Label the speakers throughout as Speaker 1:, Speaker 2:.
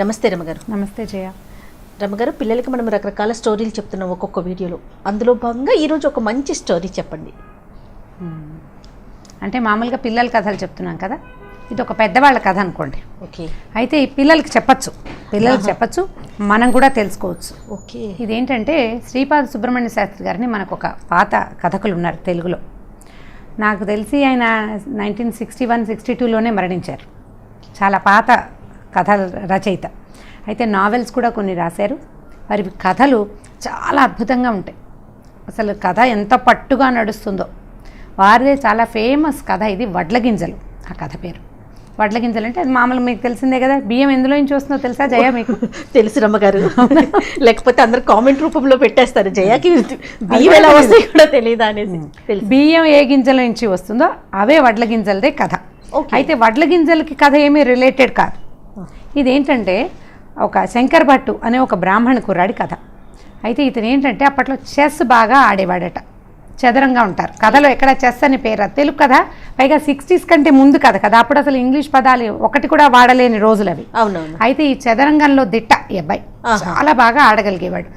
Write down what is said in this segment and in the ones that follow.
Speaker 1: నమస్తే రమగారు.
Speaker 2: నమస్తే జయ.
Speaker 1: రమగారు, పిల్లలకి మనం రకరకాల స్టోరీలు చెప్తున్నాం ఒక్కొక్క వీడియోలో. అందులో భాగంగా ఈరోజు ఒక మంచి స్టోరీ చెప్పండి.
Speaker 2: అంటే మామూలుగా పిల్లల కథలు చెప్తున్నాం కదా, ఇది ఒక పెద్దవాళ్ళ కథ అనుకోండి.
Speaker 1: ఓకే.
Speaker 2: అయితే ఈ పిల్లలకి చెప్పచ్చు, మనం కూడా తెలుసుకోవచ్చు.
Speaker 1: ఓకే.
Speaker 2: ఇదేంటంటే శ్రీపాద సుబ్రహ్మణ్య శాస్త్రి గారిని మనకు ఒక పాత కథకులు ఉన్నారు తెలుగులో. నాకు తెలిసి ఆయన 1961-62లోనే మరణించారు. చాలా పాత కథల రచయిత. అయితే నావెల్స్ కూడా కొన్ని రాశారు. వారి కథలు చాలా అద్భుతంగా ఉంటాయి. అసలు కథ ఎంత పట్టుగా నడుస్తుందో. వారిదే చాలా ఫేమస్ కథ ఇది, వడ్ల గింజలు. ఆ కథ పేరు వడ్ల గింజలు. అంటే అది మామూలుగా మీకు తెలిసిందే కదా. బియ్యం ఎందులో నుంచి వస్తుందో తెలుసా జయ? మీకు
Speaker 1: తెలుసు రమ్మగారు. లేకపోతే అందరు కామెంట్ రూపంలో పెట్టేస్తారు, జయాకి బియ్యం ఎలా వస్తాయి కూడా తెలియదా అనేసి.
Speaker 2: బియ్యం ఏ గింజల నుంచి వస్తుందో అవే వడ్ల గింజలదే కథ. అయితే వడ్ల గింజలకి కథ ఏమీ రిలేటెడ్ కాదు. ఇదేంటంటే ఒక శంకర్ భట్టు అనే ఒక బ్రాహ్మణ కుర్రాడి కథ. అయితే ఇతను ఏంటంటే అప్పట్లో చెస్ బాగా ఆడేవాడట. చదరంగా ఉంటారు కథలో. ఎక్కడ చెస్ అని పేరు, తెలుగు కథ, పైగా 60s కంటే ముందు కథ కదా. అప్పుడు అసలు ఇంగ్లీష్ పదాలు ఒకటి కూడా వాడలేని రోజులు అవి.
Speaker 1: అవునవును.
Speaker 2: అయితే ఈ చదరంగంలో దిట్ట ఈ అబ్బాయి, చాలా బాగా ఆడగలిగేవాడు.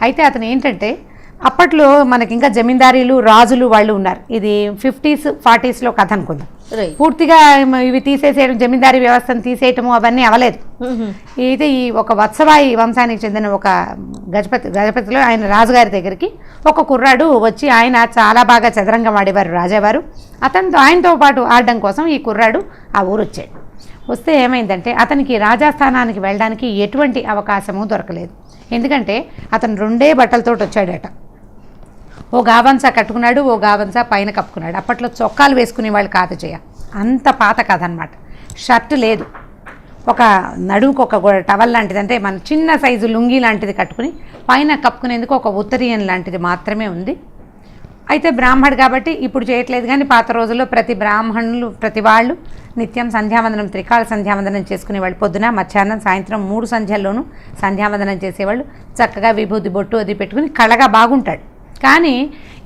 Speaker 2: అయితే అతను ఏంటంటే అప్పట్లో మనకి ఇంకా జమీందారీలు రాజులు వాళ్ళు ఉన్నారు. ఇది 50s 40sలో కథ అనుకుందాం. పూర్తిగా ఇవి తీసేసేయడం, జమీందారీ వ్యవస్థను తీసేయటము అవన్నీ అవ్వలేదు. అయితే ఈ ఒక వత్సవాయి వంశానికి చెందిన ఒక గజపతిలో ఆయన రాజుగారి దగ్గరికి ఒక కుర్రాడు వచ్చి, ఆయన చాలా బాగా చదరంగం ఆడేవారు రాజావారు. ఆయనతో పాటు ఆడడం కోసం ఈ కుర్రాడు ఆ ఊరు వచ్చాడు. వస్తే ఏమైందంటే అతనికి రాజాస్థానానికి వెళ్ళడానికి ఎటువంటి అవకాశము దొరకలేదు. ఎందుకంటే అతను 2 బట్టలతో వచ్చాడట. ఓ గావంసా కట్టుకున్నాడు, ఓ గావంసా పైన కప్పుకున్నాడు. అప్పట్లో చొక్కాలు వేసుకునే వాళ్ళు కాదు జయ, అంత పాత కథ అనమాట. షర్ట్ లేదు, ఒక నడుముకు ఒక టవల్ లాంటిది, అంటే మన చిన్న సైజు లుంగీ లాంటిది కట్టుకుని పైన కప్పుకునేందుకు ఒక ఉత్తరీయం లాంటిది మాత్రమే ఉంది. అయితే బ్రాహ్మడు కాబట్టి ఇప్పుడు చేయట్లేదు, కానీ పాత రోజుల్లో ప్రతి బ్రాహ్మణులు ప్రతి వాళ్ళు నిత్యం సంధ్యావందనం, త్రికాల సంధ్యావందనం చేసుకునేవాళ్ళు. పొద్దున మధ్యాహ్నం సాయంత్రం 3 సంధ్యల్లోనూ సంధ్యావందనం చేసేవాళ్ళు. చక్కగా విభూతి బొట్టు అది పెట్టుకుని కళగా బాగుంటాడు. కానీ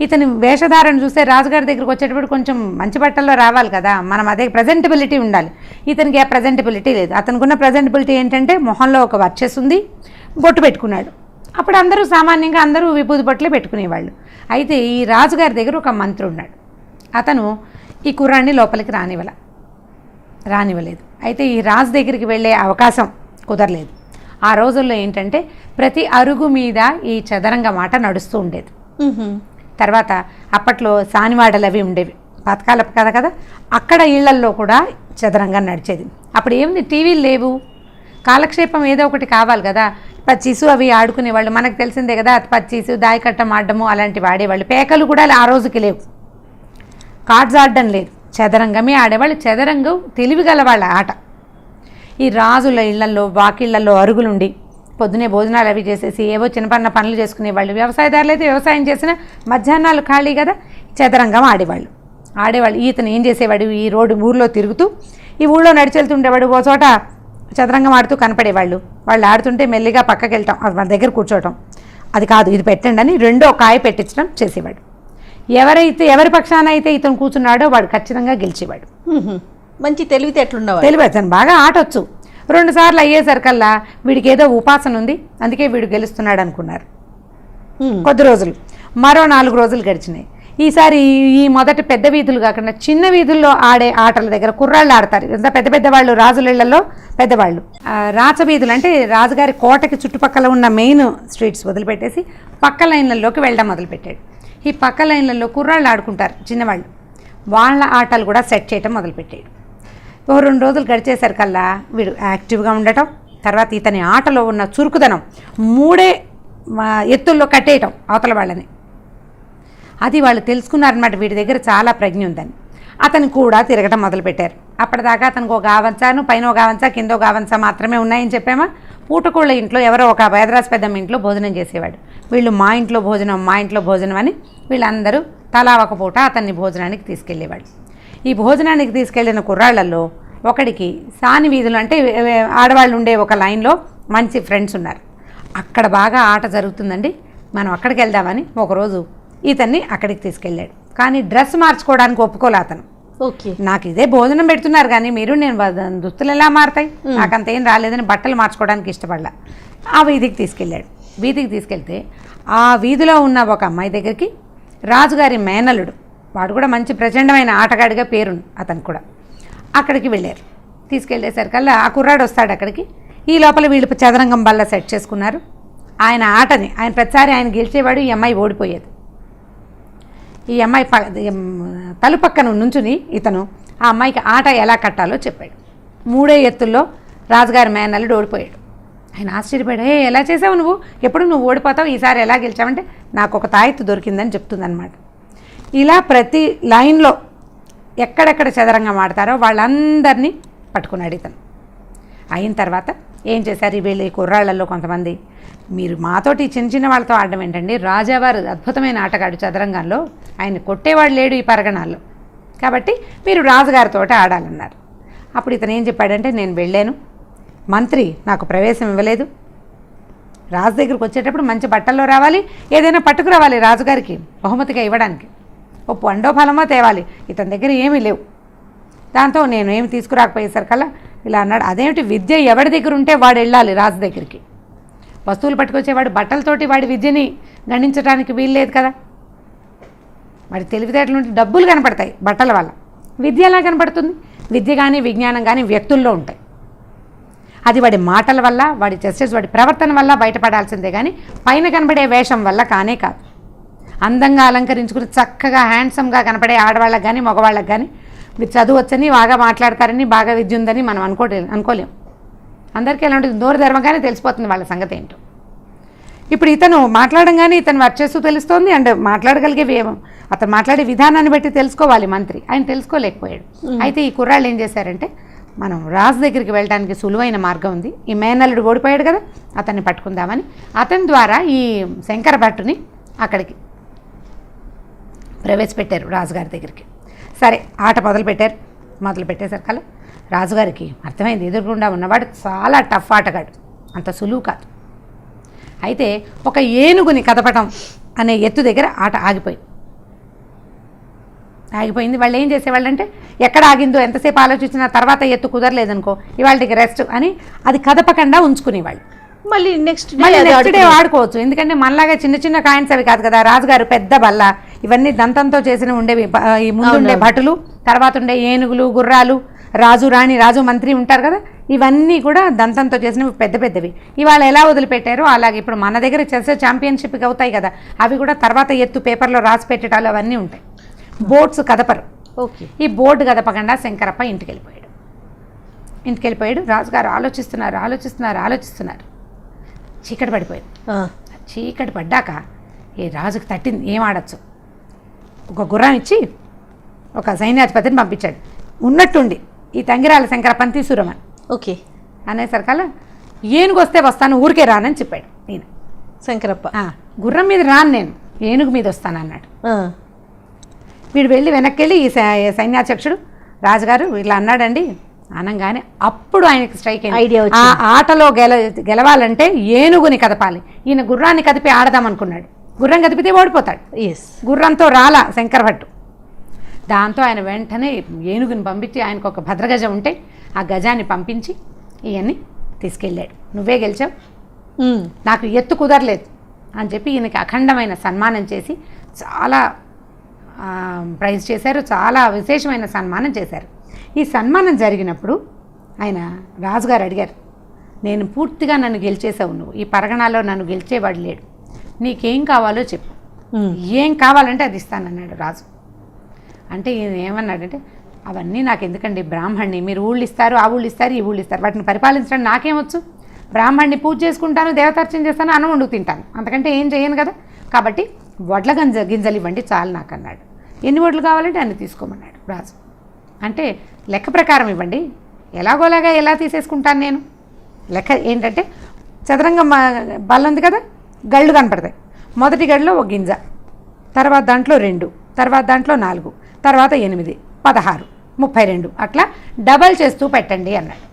Speaker 2: ఇతని వేషధారణ చూస్తే రాజుగారి దగ్గరికి వచ్చేటప్పుడు కొంచెం మంచి బట్టల్లో రావాలి కదా, మనం అదే ప్రజెంటబిలిటీ ఉండాలి. ఇతనికి ఆ ప్రజెంటబిలిటీ లేదు. అతనికి ఉన్న ప్రజెంటబిలిటీ ఏంటంటే మొహంలో ఒక వర్చెస్ ఉంది, బొట్టు పెట్టుకున్నాడు. అప్పుడు అందరూ సామాన్యంగా అందరూ విభూతి బొట్లే పెట్టుకునేవాళ్ళు. అయితే ఈ రాజుగారి దగ్గర ఒక మంత్రి ఉన్నాడు. అతను ఈ కుర్రాన్ని లోపలికి రానివ్వలేదు. అయితే ఈ రాజు దగ్గరికి వెళ్ళే అవకాశం కుదరలేదు. ఆ రోజుల్లో ఏంటంటే ప్రతి అరుగు మీద ఈ చదరంగ మాట నడుస్తూ ఉండేది. తర్వాత అప్పట్లో సానివాడలు అవి ఉండేవి, పథకాల కథ కదా, అక్కడ ఇళ్లల్లో కూడా చదరంగం నడిచేది. అప్పుడు ఏముంది, టీవీలు లేవు, కాలక్షేపం ఏదో ఒకటి కావాలి కదా. పచ్చీసు అవి ఆడుకునేవాళ్ళు, మనకు తెలిసిందే కదా. పచ్చీసు, దాయకట్టం ఆడడము అలాంటివి ఆడేవాళ్ళు. పేకలు కూడా ఆ రోజుకి లేవు, కార్డ్స్ ఆడడం లేదు, చదరంగమే ఆడేవాళ్ళు. చదరంగం తెలివిగల వాళ్ళ ఆట. ఈ రాజుల ఇళ్లల్లో వాకిళ్లలో అరుగులుండి పొద్దునే భోజనాలు అవి చేసేసి ఏవో చిన్నపన్న పనులు చేసుకునేవాళ్ళు. వ్యవసాయదారులు అయితే వ్యవసాయం చేసిన మధ్యాహ్నాలు ఖాళీ కదా, చదరంగం ఆడేవాళ్ళు. ఈతను ఏం చేసేవాడు, ఈ ఊళ్ళో తిరుగుతూ ఈ ఊళ్ళో నడిచెళ్తుండేవాడు. ఓ చోట చదరంగం ఆడుతూ కనపడేవాళ్ళు. వాళ్ళు ఆడుతుంటే మెల్లిగా పక్కకి వెళ్తాం, వాళ్ళ దగ్గర కూర్చోవటం. అది కాదు, ఇది పెట్టండి అని 2వ కాయ పెట్టించడం చేసేవాడు. ఎవరి పక్షాన అయితే ఇతను కూర్చున్నాడో వాడు ఖచ్చితంగా గెలిచేవాడు.
Speaker 1: మంచి తెలివితేటలున్నవాడు.
Speaker 2: తెలివి అతను బాగా ఆటొచ్చు. 2 సార్లు అయ్యేసరికల్లా వీడికి ఏదో ఉపాసన ఉంది, అందుకే వీడు గెలుస్తున్నాడు అనుకున్నారు. కొద్ది రోజులు, మరో 4 రోజులు గడిచినాయి. ఈసారి ఈ మొదటి పెద్ద వీధులు కాకుండా చిన్న వీధుల్లో ఆడే ఆటల దగ్గర కుర్రాళ్ళు ఆడతారు. ఎంత పెద్ద వాళ్ళు, రాజులిళ్లలో పెద్దవాళ్ళు. రాచవీధులు అంటే రాజుగారి కోటకి చుట్టుపక్కల ఉన్న మెయిన్ స్ట్రీట్స్ వదిలిపెట్టేసి పక్క లైన్లలోకి వెళ్ళడం మొదలుపెట్టాడు. ఈ పక్క లైన్లలో కుర్రాళ్ళు ఆడుకుంటారు చిన్నవాళ్ళు, వాళ్ళ ఆటలు కూడా సెట్ చేయటం మొదలుపెట్టాడు. 2 రోజులు గడిచేసరికల్లా వీడు యాక్టివ్గా ఉండటం, తర్వాత ఇతని ఆటలో ఉన్న చురుకుదనం 3 ఎత్తుల్లో కట్టేయటం అవతల వాళ్ళని. అది వాళ్ళు తెలుసుకున్నారనమాట, వీడి దగ్గర చాలా ప్రజ్ఞ ఉందని. అతను కూడా తిరగటం మొదలుపెట్టారు. అప్పటిదాకా అతనికి ఒక గావంచాను, పైన ఒక గావంచా, కింద ఒక గావంచా మాత్రమే ఉన్నాయని చెప్పామా. పూటకోళ్ళ ఇంట్లో ఎవరో ఒక హైదరాబాద్ పెద్దమ్మ ఇంట్లో భోజనం చేసేవాడు. వీళ్ళు మా ఇంట్లో భోజనం అని వీళ్ళందరూ తలా ఒక పూట అతన్ని భోజనానికి తీసుకెళ్ళేవాడు. ఈ భోజనానికి తీసుకెళ్లిన కుర్రాళ్లలో ఒకడికి సాని వీధులు అంటే ఆడవాళ్ళు ఉండే ఒక లైన్లో మంచి ఫ్రెండ్స్ ఉన్నారు. అక్కడ బాగా ఆట జరుగుతుందండి, మనం అక్కడికి వెళ్దామని ఒకరోజు ఇతన్ని అక్కడికి తీసుకెళ్ళాడు. కానీ డ్రెస్ మార్చుకోవడానికి ఒప్పుకోలే అతను.
Speaker 1: ఓకే.
Speaker 2: నాకు ఇదే భోజనం పెడుతున్నారు కానీ మీరు నేను దుస్తులు ఎలా మారుతాయి, నాకు అంతేం రాలేదని బట్టలు మార్చుకోవడానికి ఇష్టపడలా. ఆ వీధికి తీసుకెళ్ళాడు. వీధికి తీసుకెళ్తే ఆ వీధిలో ఉన్న ఒక అమ్మాయి దగ్గరికి రాజుగారి మేనల్లుడు, వాడు కూడా మంచి ప్రచండమైన ఆటగాడిగా పేరుంది అతను కూడా, అక్కడికి వెళ్ళారు. తీసుకెళ్ళేసరికల్లా ఆ కుర్రాడు వస్తాడు అక్కడికి. ఈ లోపల వీళ్ళు చదరంగం బల్ల సెట్ చేసుకున్నారు. ఆయన ఆటని ఆయన ప్రతిసారి ఆయన గెలిచేవాడు, ఈ అమ్మాయి ఓడిపోయేది. ఈ అమ్మాయి తలుపక్కన నుంచుని ఇతను ఆ అమ్మాయికి ఆట ఎలా కట్టాలో చెప్పాడు. 3 ఎత్తుల్లో రాజుగారి మేనల్లుడు ఓడిపోయాడు. ఆయన ఆశ్చర్యపోయాడు. ఎలా చేసావు నువ్వు, ఎప్పుడు నువ్వు ఓడిపోతావు, ఈసారి ఎలా గెలిచావంటే నాకు ఒక తాయెత్తు దొరికిందని చెప్తుందన్నమాట. ఇలా ప్రతి లైన్లో ఎక్కడెక్కడ చదరంగం ఆడతారో వాళ్ళందరినీ పట్టుకున్నాడు ఇతను. అయిన తర్వాత ఏం చేశారు, వీళ్ళు ఈ కుర్రాళ్ళల్లో కొంతమంది, మీరు మాతోటి చిన్న చిన్న వాళ్ళతో ఆడడం ఏంటండి, రాజావారు అద్భుతమైన ఆటగాడు చదరంగంలో, ఆయన కొట్టేవాడు లేడు ఈ పరగణాల్లో, కాబట్టి మీరు రాజుగారితో ఆడాలన్నారు. అప్పుడు ఇతను ఏం చెప్పాడంటే, నేను వెళ్ళాను, మంత్రి నాకు ప్రవేశం ఇవ్వలేదు, రాజు దగ్గరికి వచ్చేటప్పుడు మంచి బట్టల్లో రావాలి, ఏదైనా పట్టుకురావాలి రాజుగారికి బహుమతిగా ఇవ్వడానికి, ఓ పండో ఫలమో తేవాలి, ఇతని దగ్గర ఏమీ లేవు. దాంతో నేను ఏమి తీసుకురాకపోయేసరికల్లా ఇలా అన్నాడు. అదేమిటి, విద్య ఎవరి దగ్గర ఉంటే వాడు వెళ్ళాలి రాజు దగ్గరికి, వస్తువులు పట్టుకొచ్చేవాడు బట్టలతోటి వాడి విద్యని గణించడానికి వీల్లేదు కదా. వాడి తెలివితేటలు ఉంటే డబ్బులు కనపడతాయి బట్టల వల్ల, విద్య ఎలా కనపడుతుంది? విద్య కానీ విజ్ఞానం కానీ వ్యక్తుల్లో ఉంటాయి, అది వాడి మాటల వల్ల, వాడి జస్టిస్, వాడి ప్రవర్తన వల్ల బయటపడాల్సిందే కానీ పైన కనబడే వేషం వల్ల కానే కాదు. అందంగా అలంకరించుకుని చక్కగా హ్యాండ్సమ్గా కనపడే ఆడవాళ్ళకి కానీ మగవాళ్ళకి కానీ మీరు చదువు వచ్చని, బాగా మాట్లాడతారని, బాగా విద్య ఉందని మనం అనుకోలేం. అందరికీ ఎలా ఉంటుంది, నోరు ధర్మగానే తెలిసిపోతుంది వాళ్ళ సంగతి ఏంటో. ఇప్పుడు ఇతను మాట్లాడంగానే ఇతను వర్క్ చేస్తూ తెలుస్తోంది, అండ్ మాట్లాడగలిగే అతను మాట్లాడే విధానాన్ని బట్టి తెలుసుకోవాలి మంత్రి, ఆయన తెలుసుకోలేకపోయాడు. అయితే ఈ కుర్రాళ్ళు ఏం చేశారంటే, మనం రాజు దగ్గరికి వెళ్ళడానికి సులువైన మార్గం ఉంది, ఈ మేనల్లుడు ఓడిపోయాడు కదా, అతన్ని పట్టుకుందామని అతని ద్వారా ఈ శంకర భట్టుని అక్కడికి ప్రవేశపెట్టారు రాజుగారి దగ్గరికి. సరే ఆట మొదలు పెట్టేసరికల్లా రాజుగారికి అర్థమైంది, ఎదురుగుండా ఉన్నవాడు చాలా టఫ్ ఆటగాడు, అంత సులువు కాదు. అయితే ఒక ఏనుగుని కదపటం అనే ఎత్తు దగ్గర ఆట ఆగిపోయింది. వాళ్ళు ఏం చేసేవాళ్ళంటే, ఎక్కడ ఆగిందో ఎంతసేపు ఆలోచించినా తర్వాత ఎత్తు కుదరలేదనుకో, ఇవాళకి రెస్ట్ అని అది కదపకుండా ఉంచుకునేవాళ్ళు.
Speaker 1: మళ్ళీ నెక్స్ట్
Speaker 2: డే వాడుకోవచ్చు, ఎందుకంటే మనలాగా చిన్న చిన్న కాయిన్స్ అవి కాదు కదా. రాజుగారు పెద్ద బల్ల, ఇవన్నీ దంతంతో చేసిన ఉండేవి, ఈ ముందుండే భటులు, తర్వాత ఉండే ఏనుగులు, గుర్రాలు, రాజు రాణి, రాజు మంత్రి ఉంటారు కదా, ఇవన్నీ కూడా దంతంతో చేసినవి పెద్ద పెద్దవి. ఇవాళ ఎలా వదిలిపెట్టారో అలాగే ఇప్పుడు మన దగ్గర చెస్ ఛాంపియన్షిప్కి అవుతాయి కదా, అవి కూడా తర్వాత ఎత్తు పేపర్లో రాసి పెట్టడాలు అవన్నీ ఉంటాయి. బోర్డ్స్ కదపరు.
Speaker 1: ఓకే.
Speaker 2: ఈ బోర్డు కదపకుండా శంకరప్ప ఇంటికి వెళ్ళిపోయాడు. రాజుగారు ఆలోచిస్తున్నారు. చీకటి పడిపోయింది. చీకటి పడ్డాక ఈ రాజుకు తట్టింది, ఏం ఆడచ్చు, ఒక గుర్రం ఇచ్చి ఒక సైన్యాధిపతిని పంపించాడు. ఉన్నట్టుండి ఈ తంగిరాల శంకరప్పని తీసుకురమని.
Speaker 1: ఓకే.
Speaker 2: అనేసరికల్లా ఏనుగు వస్తే వస్తాను, ఊరికే రానని చెప్పాడు ఈయన
Speaker 1: శంకరప్ప.
Speaker 2: గుర్రం మీద రాను, నేను ఏనుగు మీద వస్తాను అన్నాడు. వీడు వెళ్ళి వెనక్కి వెళ్ళి ఈ సైన్యాధ్యక్షుడు రాజుగారు ఇట్లా అన్నాడండి అనగానే అప్పుడు ఆయనకి స్ట్రైక్
Speaker 1: ఐడియా.
Speaker 2: ఆ ఆటలో గెలవాలంటే ఏనుగుని కదపాలి, ఈయన గుర్రాన్ని కదిపి ఆడదామనుకున్నాడు. గుర్రం కదిపితే ఓడిపోతాడు. గుర్రంతో రాలా శంకరభట్టు. దాంతో ఆయన వెంటనే ఏనుగుని పంపించి, ఆయనకు ఒక భద్రగజం ఉంటే ఆ గజాన్ని పంపించి ఇవన్నీ తీసుకెళ్ళాడు. నువ్వే గెలిచావు, నాకు ఎత్తు కుదరలేదు అని చెప్పి ఈయనకి అఖండమైన సన్మానం చేసి చాలా ప్రైజ్ చేశారు, చాలా విశేషమైన సన్మానం చేశారు. ఈ సన్మానం జరిగినప్పుడు ఆయన రాజుగారు అడిగారు, నేను పూర్తిగా నన్ను గెలిచేసావు, నువ్వు ఈ పరగణాలో నన్ను గెలిచేవాడు లేడు, నీకేం కావాలో చెప్పు, ఏం కావాలంటే అది ఇస్తానన్నాడు రాజు. అంటే ఈయన ఏమన్నాడంటే, అవన్నీ నాకు ఎందుకండి, బ్రాహ్మణ్ణి, మీరు ఊళ్ళు ఇస్తారు, ఆ ఊళ్ళు ఇస్తారు, ఈ ఊళ్ళు ఇస్తారు, వాటిని పరిపాలించడం నాకేమొచ్చు, బ్రాహ్మణ్ణి పూజ చేసుకుంటాను, దేవతార్చన చేస్తాను, అన్నం వండుకు తింటాను, అంతకంటే ఏం చేయను కదా, కాబట్టి వడ్ల గింజలు ఇవ్వండి చాలు నాకు అన్నాడు. ఎన్ని వడ్లు కావాలంటే అన్ని తీసుకోమన్నాడు రాజు. అంటే లెక్క ప్రకారం ఇవ్వండి, ఎలాగోలాగా ఎలా తీసేసుకుంటాను నేను. లెక్క ఏంటంటే, చదరంగం బల్ల ఉంది కదా, గళ్ళు కనపడతాయి. మొదటి గడిలో ఒక గింజ, తర్వాత దాంట్లో 2, తర్వాత దాంట్లో 4, తర్వాత 8, 16, 32 అట్లా డబల్ చేస్తూ పెట్టండి అన్నాడు.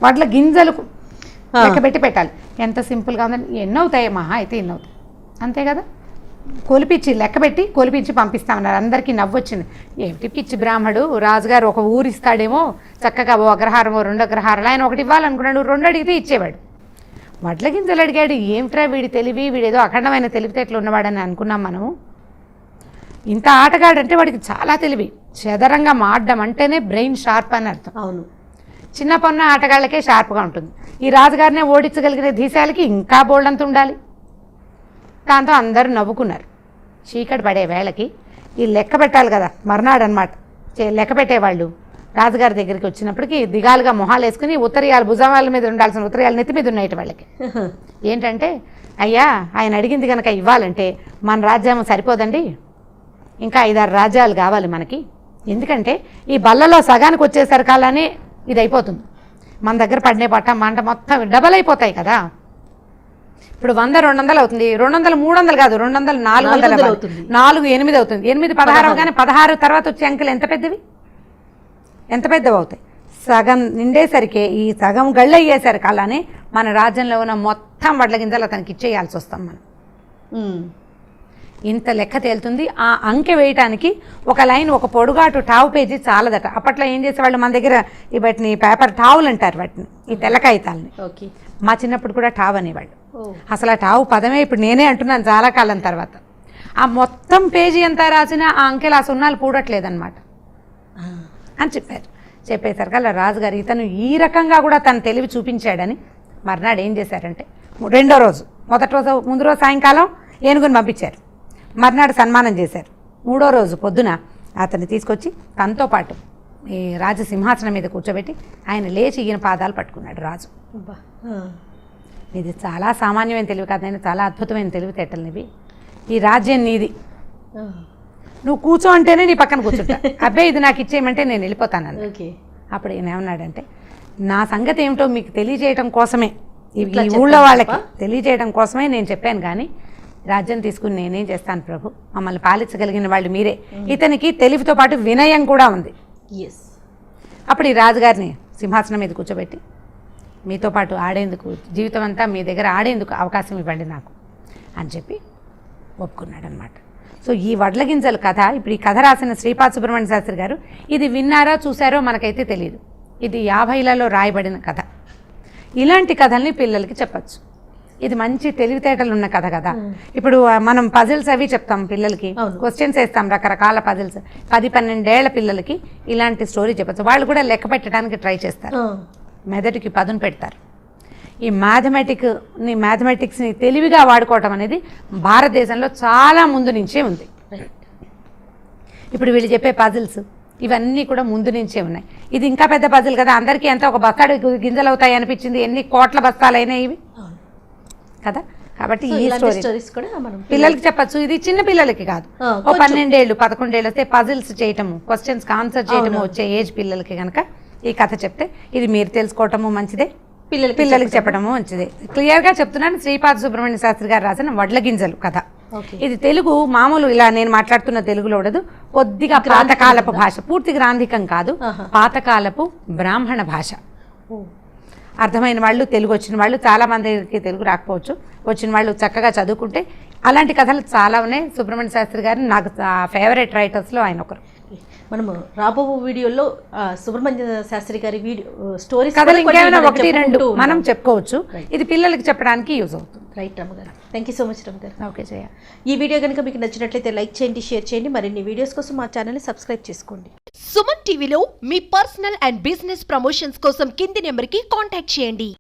Speaker 2: వాటిలో గింజలు లెక్క పెట్టి పెట్టాలి. ఎంత సింపుల్గా ఉందని, ఎన్ని అవుతాయి మహా అయితే ఎన్ని అవుతాయి, అంతే కదా. కొలిపించి లెక్కబెట్టి కొలిపించి పంపిస్తామన్నారు. అందరికీ నవ్వొచ్చింది. ఏమిటి పిచ్చి బ్రాహ్మడు, రాజుగారు ఒక ఊరు ఇస్తాడేమో, చక్కగా ఓ అగ్రహారమో 2 అగ్రహారాలు, ఆయన ఒకటి ఇవ్వాలనుకున్నాడు, 2 అడిగితే ఇచ్చేవాడు. వడ్ల గింజలు అడిగాడు. ఏమిట్రా వీడి తెలివి, వీడేదో అఖండమైన తెలివితేటలు ఉన్నవాడని అనుకున్నాం మనము. ఇంత ఆటగాడంటే వాడికి చాలా తెలివి. చదరంగా మాడడం అంటేనే బ్రెయిన్ షార్ప్ అని అర్థం.
Speaker 1: అవును,
Speaker 2: చిన్న పొన్న ఆటగాళ్ళకే షార్ప్గా ఉంటుంది. ఈ రాజుగారినే ఓడించగలిగిన దేశాలకి ఇంకా బోల్డంత ఉండాలి. దాంతో అందరూ నవ్వుకున్నారు. చీకటి పడే వేళకి ఈ లెక్క పెట్టాలి కదా, మర్నాడు అనమాట లెక్క పెట్టేవాళ్ళు రాజుగారి దగ్గరికి వచ్చినప్పటికీ దిగాలుగా మొహాలు వేసుకుని ఉత్తరీయాలు భుజాల మీద ఉండాల్సిన ఉత్తరీయాలు నెత్తి మీద ఉన్నాయి వాళ్ళకి. ఏంటంటే, అయ్యా ఆయన అడిగింది కనుక ఇవ్వాలంటే మన రాజ్యం సరిపోదండి, ఇంకా 5-6 రాజ్యాలు కావాలి మనకి. ఎందుకంటే ఈ బల్లలో సగానికి వచ్చేసరికల్లానే ఇది అయిపోతుంది. మన దగ్గర పడినే పట్ట మంట మొత్తం డబల్ అయిపోతాయి కదా. ఇప్పుడు 100-200 అవుతుంది, 200-300 కాదు, 200-400
Speaker 1: అవుతుంది,
Speaker 2: 4-8 అవుతుంది, 8-16 అవగానే 16 తర్వాత వచ్చే అంకెలు ఎంత పెద్దవి, ఎంత పెద్దవి అవుతాయి. సగం నిండేసరికి ఈ సగం గళ్ళు అయ్యేసరికి అలానే మన రాజ్యంలో ఉన్న మొత్తం వడ్ల గింజలు అతనికి ఇచ్చేయాల్సి వస్తాం మనం. ఇంత లెక్క తేలుతుంది. ఆ అంకె వేయటానికి ఒక లైన్, ఒక పొడుగాటు టావు పేజీ చాలదట. అప్పట్లో ఏం చేసేవాళ్ళు, మన దగ్గర వాటిని పేపర్ టావులు అంటారు వాటిని, ఈ తెల్ల కాగితాలని. మా చిన్నప్పుడు కూడా టావ్ అనేవాళ్ళు. అసలు ఆ టావు పదమే ఇప్పుడు నేనే అంటున్నాను చాలా కాలం తర్వాత. ఆ మొత్తం పేజీ ఎంత రాసినా ఆ అంకెలు ఆ సున్నాలు పూడట్లేదన్నమాట అని చెప్పారు. చెప్పేసరికి అలా రాజుగారు ఇతను ఈ రకంగా కూడా తన తెలివి చూపించాడని మర్నాడు ఏం చేశారంటే, రెండో రోజు, మొదటి రోజు ముందు రోజు సాయంకాలం ఏనుగుని పంపించారు, మర్నాడు సన్మానం చేశారు. మూడో రోజు పొద్దున అతన్ని తీసుకొచ్చి తనతో పాటు ఈ రాజు సింహాసనం మీద కూర్చోబెట్టి ఆయన లేచి ఈయన పాదాలు పట్టుకున్నాడు రాజు. ఇది చాలా సామాన్యమైన తెలివి కాదు, చాలా అద్భుతమైన తెలివితేటలు ఇవి. ఈ రాజ్యం నీది, నువ్వు కూర్చో అంటేనే నీ పక్కన కూర్చుంటా, అబ్బాయి ఇది నాకు ఇచ్చేయమంటే నేను వెళ్ళిపోతాను. అప్పుడు ఈయన ఏమన్నాడంటే, నా సంగతి ఏమిటో మీకు తెలియజేయడం కోసమే, ఈ ఊళ్ళో వాళ్ళకి తెలియజేయడం కోసమే నేను చెప్పాను, కానీ రాజ్యం తీసుకుని నేనేం చేస్తాను ప్రభు, మమ్మల్ని పాలించగలిగిన వాళ్ళు మీరే. ఇతనికి తెలివితో పాటు వినయం కూడా ఉంది. అప్పుడు ఈ రాజుగారిని సింహాసనం మీద కూర్చోబెట్టి, మీతో పాటు ఆడేందుకు, జీవితం అంతా మీ దగ్గర ఆడేందుకు అవకాశం ఇవ్వండి నాకు అని చెప్పి ఒప్పుకున్నాడు అనమాట. సో ఈ వడ్ల గింజల కథ, ఇప్పుడు ఈ కథ రాసిన శ్రీపాద సుబ్రహ్మణ్య శాస్త్రి గారు, ఇది విన్నారో చూసారో మనకైతే తెలియదు. ఇది 50లలో రాయబడిన కథ. ఇలాంటి కథల్ని పిల్లలకి చెప్పచ్చు. ఇది మంచి తెలివితేటలు ఉన్న కథ కదా. ఇప్పుడు మనం పజిల్స్ అవి చెప్తాం పిల్లలకి, క్వశ్చన్స్ వేస్తాం, రకరకాల పజిల్స్. 10-12 ఏళ్ల పిల్లలకి ఇలాంటి స్టోరీ చెప్పచ్చు. వాళ్ళు కూడా లెక్క పెట్టడానికి ట్రై చేస్తారు, మెదడుకి పదును పెడతారు. ఈ మ్యాథమెటిక్స్ని తెలివిగా వాడుకోవటం అనేది భారతదేశంలో చాలా ముందు నుంచే ఉంది. ఇప్పుడు వీళ్ళు చెప్పే పజిల్స్ ఇవన్నీ కూడా ముందు నుంచే ఉన్నాయి. ఇది ఇంకా పెద్ద పజిల్ కదా, అందరికీ ఎంత ఒక బస్తాడు గింజలు అవుతాయి అనిపించింది, ఎన్ని కోట్ల బస్తాలైనాయి ఇవి కదా. కాబట్టి ఈ స్టోరీస్ కూడా పిల్లలకి చెప్పచ్చు. ఇది చిన్న పిల్లలకి కాదు, ఓ 12 ఏళ్ళు 11 ఏళ్ళు వస్తే పజిల్స్ చేయటము, క్వశ్చన్స్కి ఆన్సర్ చేయటము వచ్చే ఏజ్ పిల్లలకి కనుక ఈ కథ చెప్తే ఇది మీరు తెలుసుకోవటము మంచిదే, పిల్లలకి చెప్పడము మంచిదే. క్లియర్గా చెప్తున్నాను, శ్రీపాద సుబ్రహ్మణ్య శాస్త్రి గారు రాసిన వడ్ల గింజలు కథ. ఇది తెలుగు మామూలు ఇలా నేను మాట్లాడుతున్న తెలుగులో ఉండదు, కొద్దిగా పాతకాలపు భాష, పూర్తి గ్రాంధికం కాదు, పాతకాలపు బ్రాహ్మణ భాష. అర్థమైన వాళ్ళు, తెలుగు వచ్చిన వాళ్ళు, చాలా మందికి తెలుగు రాకపోవచ్చు, వచ్చిన వాళ్ళు చక్కగా చదువుకుంటే అలాంటి కథలు చాలా ఉన్నాయి. సుబ్రహ్మణ్య శాస్త్రి గారు నాకు ఫేవరెట్ రైటర్స్లో ఆయన ఒకరు.
Speaker 1: మనము రాబో వీడియోలో సుబ్రహ్మణ్య శాస్త్రి గారి స్టోరీస్
Speaker 2: కథలు ఇంకేమైనా 1-2 మనం చెప్పుకోవచ్చు. ఇది పిల్లలకి చెప్పడానికి యూజ్ అవుతుంది.
Speaker 1: రైట్ రమ్మ గారు, థ్యాంక్ యూ సో మచ్ రమ్మ గారు.
Speaker 2: ఓకే జయ.
Speaker 1: ఈ వీడియో కనుక మీకు నచ్చినట్లయితే లైక్ చేయండి, షేర్ చేయండి, మరిన్ని వీడియోస్ కోసం మా ఛానల్ని సబ్స్క్రైబ్ చేసుకోండి.
Speaker 3: సుమన్ టీవీలో మీ పర్సనల్ అండ్ బిజినెస్ ప్రమోషన్స్ కోసం కింది నెంబర్కి కాంటాక్ట్ చేయండి.